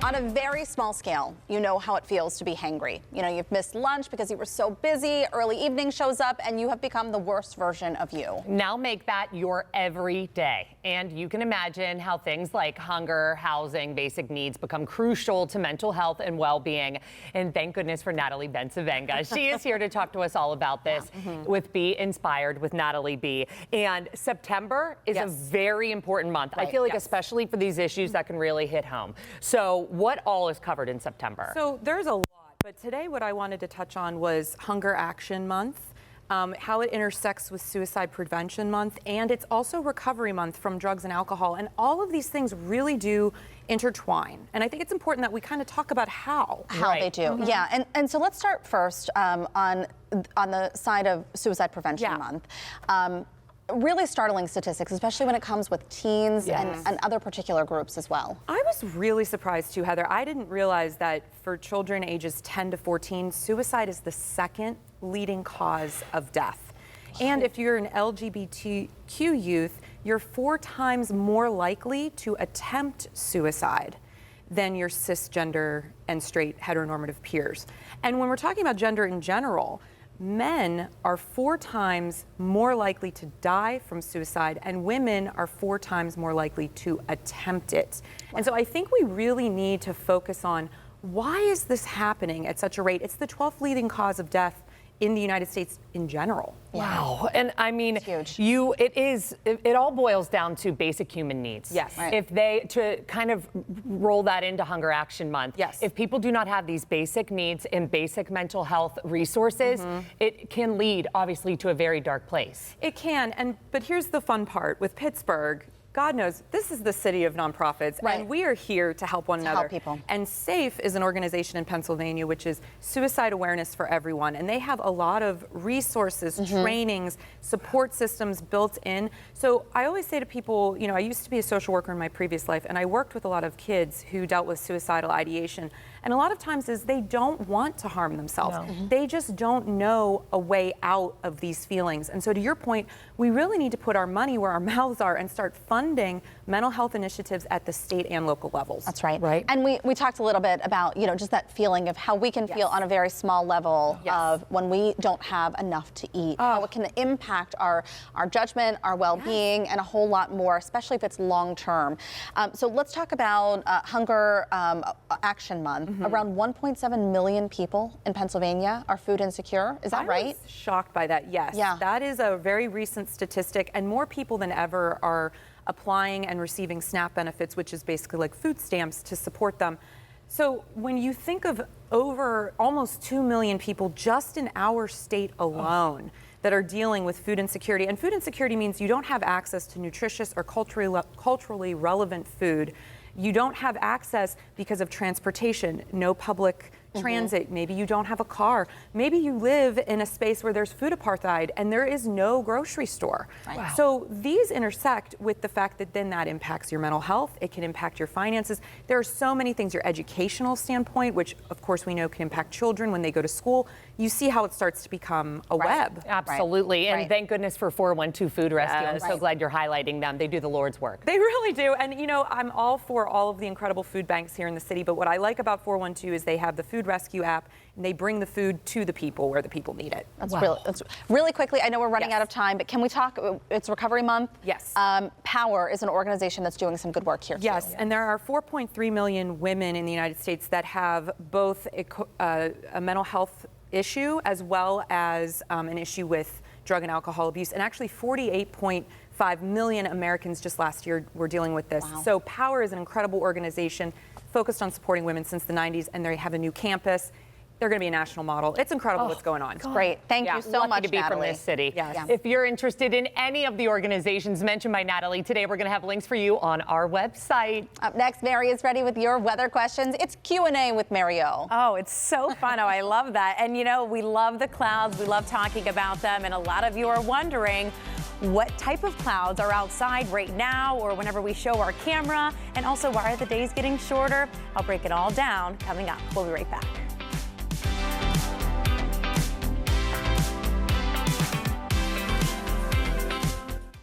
On a very small scale, you know how it feels to be hangry. You know, you've missed lunch because you were so busy, early evening shows up, and you have become the worst version of you. Now make that your every day. And you can imagine how things like hunger, housing, basic needs become crucial to mental health and well-being. And thank goodness for Natalie Bencivenga. She is here to talk to us all about this with Be Inspired with Natalie B. And September is a very important month. I feel like especially for these issues that can really hit home. So what all is covered in September? So there's a lot, but today what I wanted to touch on was Hunger Action Month, how it intersects with Suicide Prevention Month, and it's also Recovery Month from drugs and alcohol. And all of these things really do intertwine. And I think it's important that we kind of talk about how. They do, yeah. And so let's start first on the side of Suicide Prevention Month. Really startling statistics, especially when it comes with teens and other particular groups as well. I was really surprised too, Heather. I didn't realize that for children ages 10 to 14, suicide is the second leading cause of death. And if you're an LGBTQ youth, you're 4 times more likely to attempt suicide than your cisgender and straight heteronormative peers. And when we're talking about gender in general, men are 4 times more likely to die from suicide, and women are 4 times more likely to attempt it. And so I think we really need to focus on why is this happening at such a rate? It's the 12th leading cause of death in the United States in general. Wow. And I mean, it's huge. It all boils down to basic human needs. Yes. If they, to kind of roll that into Hunger Action Month, if people do not have these basic needs and basic mental health resources, it can lead obviously to a very dark place. It can, but here's the fun part with Pittsburgh. God knows, this is the city of nonprofits, and we are here to help one another. Help people. And SAFE is an organization in Pennsylvania, which is suicide awareness for everyone. And they have a lot of resources, trainings, support systems built in. So I always say to people, you know, I used to be a social worker in my previous life, and I worked with a lot of kids who dealt with suicidal ideation. And a lot of times is they don't want to harm themselves. They just don't know a way out of these feelings. And so to your point, we really need to put our money where our mouths are and start funding mental health initiatives at the state and local levels. That's right. And we talked a little bit about, you know, just that feeling of how we can feel on a very small level of when we don't have enough to eat, how it can impact our judgment, our well-being, and a whole lot more, especially if it's long-term. So let's talk about Hunger Action Month. Around 1.7 million people in Pennsylvania are food insecure. Is that right? I was shocked by that, yes. That is a very recent statistic, and more people than ever are applying and receiving SNAP benefits, which is basically like food stamps to support them. So when you think of over almost 2 million people just in our state alone that are dealing with food insecurity, and food insecurity means you don't have access to nutritious or culturally relevant food. You don't have access because of transportation, no public transit, maybe you don't have a car, maybe you live in a space where there's food apartheid and there is no grocery store. So these intersect with the fact that then that impacts your mental health, it can impact your finances. There are so many things, your educational standpoint, which of course we know can impact children when they go to school. You see how it starts to become a web. Absolutely, and thank goodness for 412 Food Rescue. I'm so glad you're highlighting them. They do the Lord's work. They really do, and you know, I'm all for all of the incredible food banks here in the city, but what I like about 412 is they have the Food Rescue app, and they bring the food to the people where the people need it. That's really quickly. I know we're running out of time, but can we talk? It's Recovery Month. Power is an organization that's doing some good work here. And there are 4.3 million women in the United States that have both a mental health issue as well as an issue with drug and alcohol abuse, and actually 48.5 million Americans just last year were dealing with this. So Power is an incredible organization focused on supporting women since the 90s, and they have a new campus. They're going to be a national model. It's incredible what's going on. It's great. Thank you so much, to be Natalie. from this city. If you're interested in any of the organizations mentioned by Natalie today, we're going to have links for you on our website. Up next, Mary is ready with your weather questions. It's Q&A with Mary O. Oh, it's so fun. I love that. And you know, we love the clouds. We love talking about them. And a lot of you are wondering what type of clouds are outside right now or whenever we show our camera. And also, why are the days getting shorter? I'll break it all down coming up. We'll be right back.